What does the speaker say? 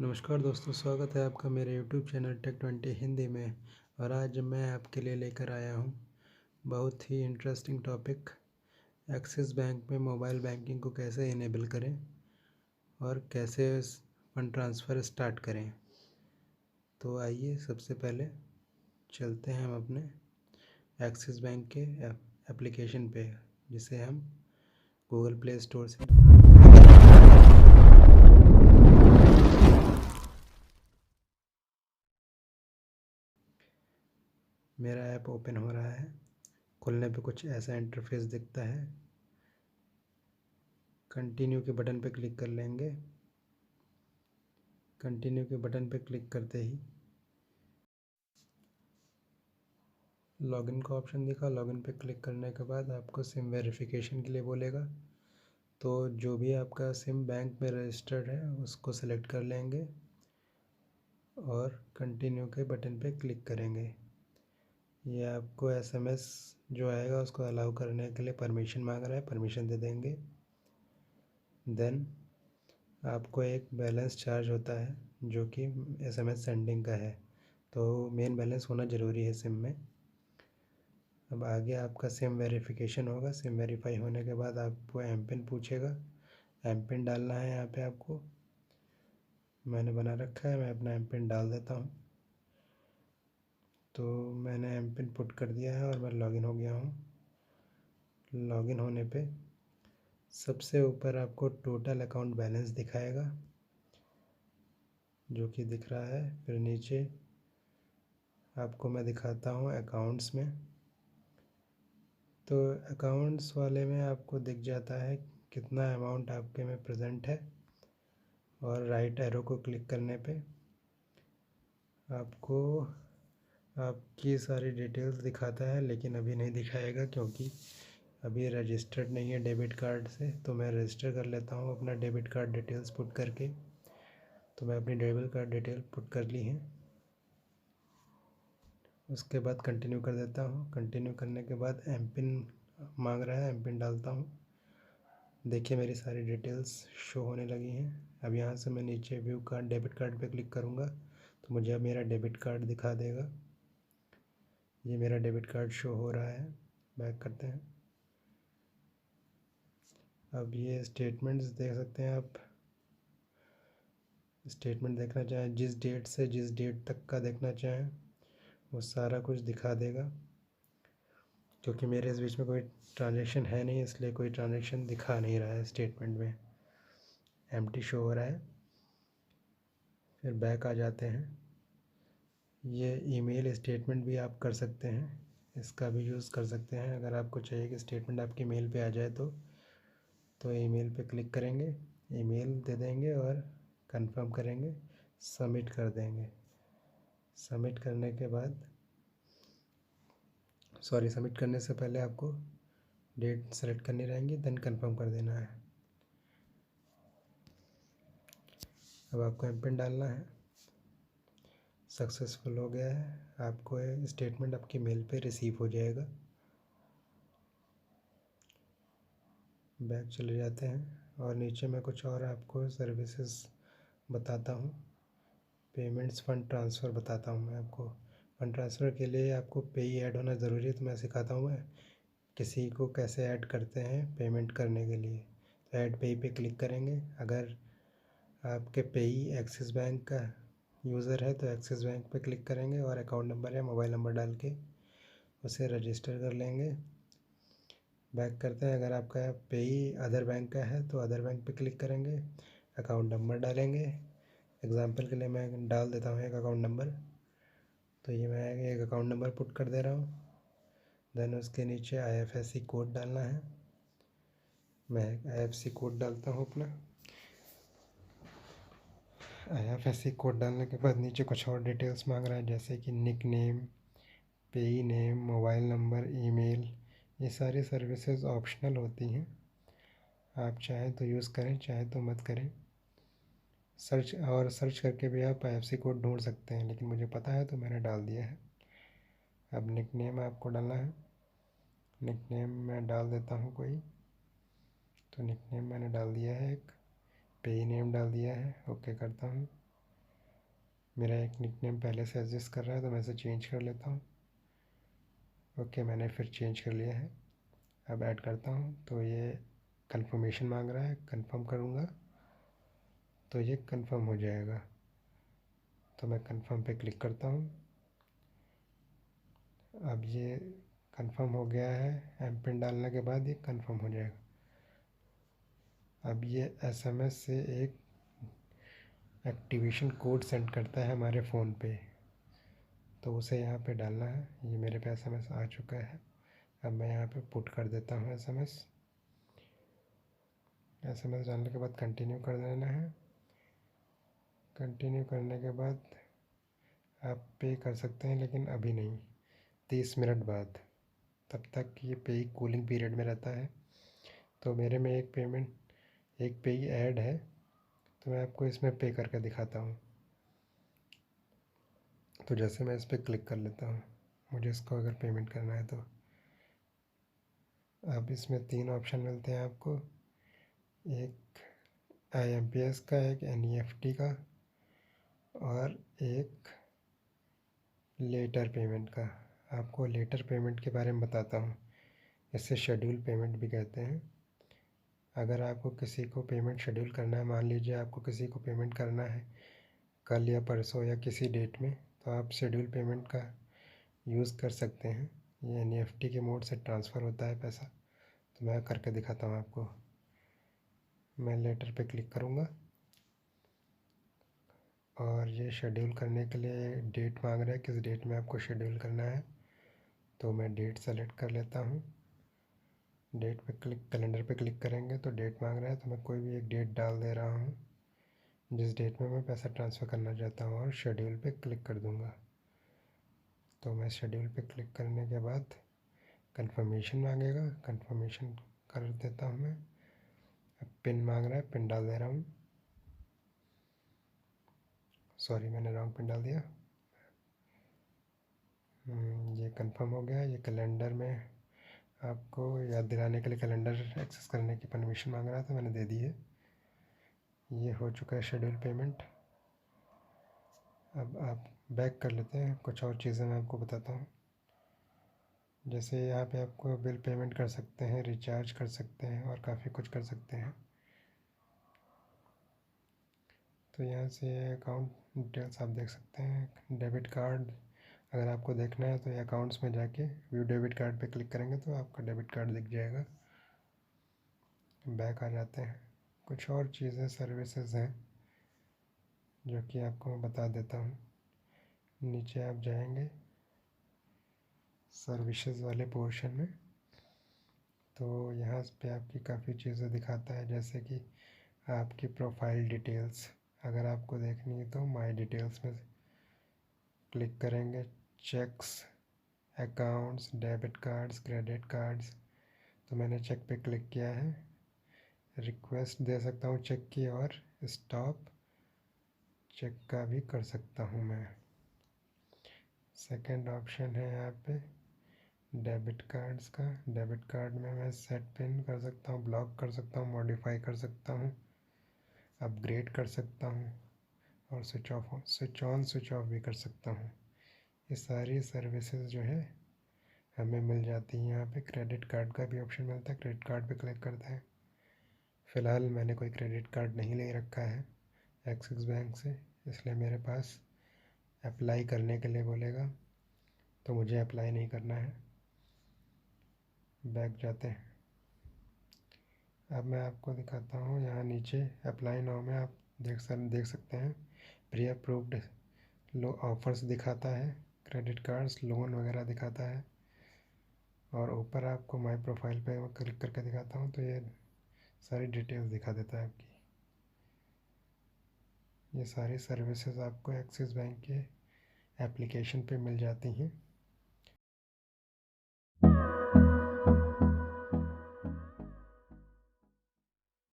नमस्कार दोस्तों, स्वागत है आपका मेरे YouTube चैनल टेक20 हिंदी में। और आज मैं आपके लिए लेकर आया हूँ बहुत ही इंटरेस्टिंग टॉपिक, एक्सिस बैंक में मोबाइल बैंकिंग को कैसे इनेबल करें और कैसे फंड ट्रांसफ़र स्टार्ट करें। तो आइए सबसे पहले चलते हैं हम अपने एक्सिस बैंक के एप्लीकेशन पे, जिसे हम गूगल प्ले स्टोर से मेरा ऐप ओपन हो रहा है। खुलने पे कुछ ऐसा इंटरफेस दिखता है। कंटिन्यू के बटन पे क्लिक कर लेंगे। कंटिन्यू के बटन पे क्लिक करते ही लॉगिन का ऑप्शन दिखा। लॉगिन पे क्लिक करने के बाद आपको सिम वेरिफिकेशन के लिए बोलेगा, तो जो भी आपका सिम बैंक में रजिस्टर्ड है उसको सेलेक्ट कर लेंगे और कंटिन्यू के बटन पे क्लिक करेंगे। ये आपको एसएमएस जो आएगा उसको अलाउ करने के लिए परमिशन मांग रहा है, परमिशन दे देंगे। देन आपको एक बैलेंस चार्ज होता है जो कि एसएमएस सेंडिंग का है, तो मेन बैलेंस होना ज़रूरी है सिम में। अब आगे आपका सिम वेरिफिकेशन होगा। सिम वेरीफाई होने के बाद आपको एम पिन पूछेगा, एम पिन डालना है यहाँ पे आपको। मैंने बना रखा है, मैं अपना एम पिन डाल देता हूँ। तो मैंने एम पिन पुट कर दिया है और मैं लॉगिन हो गया हूँ। लॉगिन होने पे सबसे ऊपर आपको टोटल अकाउंट बैलेंस दिखाएगा जो कि दिख रहा है। फिर नीचे आपको मैं दिखाता हूँ अकाउंट्स में। तो अकाउंट्स वाले में आपको दिख जाता है कितना अमाउंट आपके में प्रेजेंट है, और राइट एरो को क्लिक करने पे आपको आपकी सारी डिटेल्स दिखाता है, लेकिन अभी नहीं दिखाएगा क्योंकि अभी रजिस्टर्ड नहीं है डेबिट कार्ड से। तो मैं रजिस्टर कर लेता हूँ अपना डेबिट कार्ड डिटेल्स पुट करके। तो मैं अपनी डेबिट कार्ड डिटेल पुट कर ली हैं। उसके बाद कंटिन्यू कर देता हूँ। कंटिन्यू करने के बाद एम पिन मांग रहा है, एम पिन डालता हूँ। देखिए मेरी सारी डिटेल्स शो होने लगी हैं। अब यहाँ से मैं नीचे व्यू कार्ड डेबिट कार्ड पे क्लिक करूँगा तो मुझे अब मेरा डेबिट कार्ड दिखा देगा। ये मेरा डेबिट कार्ड शो हो रहा है। बैक करते हैं। अब ये स्टेटमेंट्स देख सकते हैं आप। स्टेटमेंट देखना चाहें, जिस डेट से जिस डेट तक का देखना चाहें वो सारा कुछ दिखा देगा। क्योंकि मेरे इस बीच में कोई ट्रांजैक्शन है नहीं, इसलिए कोई ट्रांजैक्शन दिखा नहीं रहा है स्टेटमेंट में, एम्प्टी शो हो रहा है। फिर बैक आ जाते हैं। ये ईमेल स्टेटमेंट भी आप कर सकते हैं, इसका भी यूज़ कर सकते हैं। अगर आपको चाहिए कि स्टेटमेंट आपकी मेल पे आ जाए तो ईमेल पे क्लिक करेंगे, ईमेल दे देंगे और कंफर्म करेंगे, सबमिट कर देंगे। सबमिट करने के बाद सबमिट करने से पहले आपको डेट सेलेक्ट करनी रहेंगी, देन कंफर्म कर देना है। अब आपको एम पिन डालना है। सक्सेसफुल हो गया है। आपको स्टेटमेंट आपकी मेल पे रिसीव हो जाएगा। बैक चले जाते हैं और नीचे मैं कुछ और आपको सर्विसेज बताता हूँ। पेमेंट्स फ़ंड ट्रांसफ़र बताता हूँ मैं आपको। फ़ंड ट्रांसफ़र के लिए आपको पेई ऐड होना ज़रूरी है, तो मैं सिखाता हूँ मैं किसी को कैसे ऐड करते हैं पेमेंट करने के लिए। तो ऐड पेई पे क्लिक करेंगे। अगर आपके पेई एक्सिस बैंक का यूज़र है तो एक्सिस बैंक पे क्लिक करेंगे और अकाउंट नंबर या मोबाइल नंबर डाल के उसे रजिस्टर कर लेंगे। बैक करते हैं। अगर आपका पेई अदर बैंक का है तो अदर बैंक पे क्लिक करेंगे, अकाउंट नंबर डालेंगे। एग्ज़ाम्पल के लिए मैं डाल देता हूँ एक अकाउंट नंबर। तो ये मैं एक अकाउंट नंबर पुट कर दे रहा हूँ। देन उसके नीचे IFSC कोड डालना है। मैं IFSC कोड डालता हूँ अपना। IFSC कोड डालने के बाद नीचे कुछ और डिटेल्स मांग रहा है, जैसे कि निक नेम, पेई नेम, मोबाइल नंबर, ईमेल। ये सारी सर्विसेज ऑप्शनल होती हैं, आप चाहें तो यूज़ करें, चाहे तो मत करें। सर्च करके भी आप IFSC कोड ढूंढ सकते हैं, लेकिन मुझे पता है तो मैंने डाल दिया है। अब निक नेम आपको डालना है। निक नेम मैं डाल देता हूँ कोई। तो निक नेम मैंने डाल दिया है एक। पेई नेम डाल दिया है। ओके करता हूँ। मेरा एक निकनेम पहले से एग्जिस्ट कर रहा है तो मैं इसे चेंज कर लेता हूँ। ओके, मैंने फिर चेंज कर लिया है। अब ऐड करता हूँ तो ये कंफर्मेशन मांग रहा है, कंफर्म करूँगा तो ये कंफर्म हो जाएगा। तो मैं कंफर्म पे क्लिक करता हूँ। अब ये कंफर्म हो गया है। एम पिन डालने के बाद ये कंफर्म हो जाएगा। अब ये एसएमएस से एक एक्टिवेशन कोड सेंड करता है हमारे फ़ोन पे, तो उसे यहाँ पे डालना है। ये मेरे पे एसएमएस आ चुका है। अब मैं यहाँ पे पुट कर देता हूँ एसएमएस डालने के बाद कंटिन्यू कर देना है। कंटिन्यू करने के बाद आप पे कर सकते हैं, लेकिन अभी नहीं, 30 मिनट बाद। तब तक ये पे कूलिंग पीरियड में रहता है। तो मेरे में एक पे ही ऐड है, तो मैं आपको इसमें पे करके दिखाता हूँ। तो जैसे मैं इस पर क्लिक कर लेता हूँ, मुझे इसको अगर पेमेंट करना है तो अब इसमें 3 ऑप्शन मिलते हैं आपको। एक IMPS का, एक NEFT का और एक लेटर पेमेंट का। आपको लेटर पेमेंट के बारे में बताता हूँ। इसे शेड्यूल पेमेंट भी कहते हैं। अगर आपको किसी को पेमेंट शेड्यूल करना है, मान लीजिए आपको किसी को पेमेंट करना है कल या परसों या किसी डेट में, तो आप शेड्यूल पेमेंट का यूज़ कर सकते हैं। ये NEFT के मोड से ट्रांसफ़र होता है पैसा। तो मैं करके दिखाता हूँ आपको। मैं लेटर पे क्लिक करूँगा और ये शेड्यूल करने के लिए डेट मांग रहा है, किस डेट में आपको शेड्यूल करना है। तो मैं डेट सेलेक्ट कर लेता हूँ। डेट पे क्लिक, कैलेंडर पे क्लिक करेंगे तो डेट मांग रहा है, तो मैं कोई भी एक डेट डाल दे रहा हूँ जिस डेट में मैं पैसा ट्रांसफ़र करना चाहता हूँ, और शेड्यूल पे क्लिक कर दूँगा। तो मैं शेड्यूल पे क्लिक करने के बाद कंफर्मेशन मांगेगा, कंफर्मेशन कर देता हूँ मैं। अब पिन मांग रहा है, पिन डाल दे रहा हूँ। सॉरी, मैंने रॉन्ग पिन डाल दिया। ये कंफर्म हो गया। ये कैलेंडर में आपको याद दिलाने के लिए कैलेंडर एक्सेस करने की परमिशन मांग रहा था, मैंने दे दी है। ये हो चुका है शेड्यूल पेमेंट। अब आप बैक कर लेते हैं। कुछ और चीज़ें मैं आपको बताता हूँ। जैसे यहाँ पे आपको बिल पेमेंट कर सकते हैं, रिचार्ज कर सकते हैं और काफ़ी कुछ कर सकते हैं। तो यहाँ से अकाउंट डिटेल्स आप देख सकते हैं। डेबिट कार्ड अगर आपको देखना है तो ये अकाउंट्स में जाके व्यू डेबिट कार्ड पे क्लिक करेंगे तो आपका डेबिट कार्ड दिख जाएगा। बैक आ जाते हैं। कुछ और चीज़ें, सर्विसेज हैं जो कि आपको मैं बता देता हूँ। नीचे आप जाएंगे सर्विसेज वाले पोर्शन में, तो यहाँ पे आपकी काफ़ी चीज़ें दिखाता है, जैसे कि आपकी प्रोफाइल डिटेल्स अगर आपको देखनी है तो माय डिटेल्स में क्लिक करेंगे। Checks, accounts, debit cards, credit cards, तो मैंने चेक पे क्लिक किया है। रिक्वेस्ट दे सकता हूँ चेक की, और स्टॉप चेक का भी कर सकता हूँ मैं। सेकंड ऑप्शन है यहाँ पे डेबिट कार्ड्स का। डेबिट कार्ड में मैं सेट पिन कर सकता हूँ, ब्लॉक कर सकता हूँ, मॉडिफाई कर सकता हूँ, अपग्रेड कर सकता हूँ, और स्विच ऑन स्विच ऑफ भी कर सकता हूँ। ये सारी सर्विसेज जो है हमें मिल जाती हैं यहाँ पे। क्रेडिट कार्ड का भी ऑप्शन मिलता है, क्रेडिट कार्ड पे क्लिक करते हैं। फ़िलहाल मैंने कोई क्रेडिट कार्ड नहीं ले रखा है एक्सिस बैंक से, इसलिए मेरे पास अप्लाई करने के लिए बोलेगा, तो मुझे अप्लाई नहीं करना है। बैक जाते हैं। अब मैं आपको दिखाता हूँ यहाँ नीचे अप्लाई नाउ में आप देख सकते हैं प्री अप्रूव्ड लो ऑफ़र्स दिखाता है, क्रेडिट कार्ड्स, लोन वगैरह दिखाता है। और ऊपर आपको माय प्रोफाइल पे क्लिक करके दिखाता हूँ तो ये सारी डिटेल्स दिखा देता है आपकी। ये सारी सर्विसेज आपको एक्सिस बैंक के एप्लीकेशन पे मिल जाती हैं।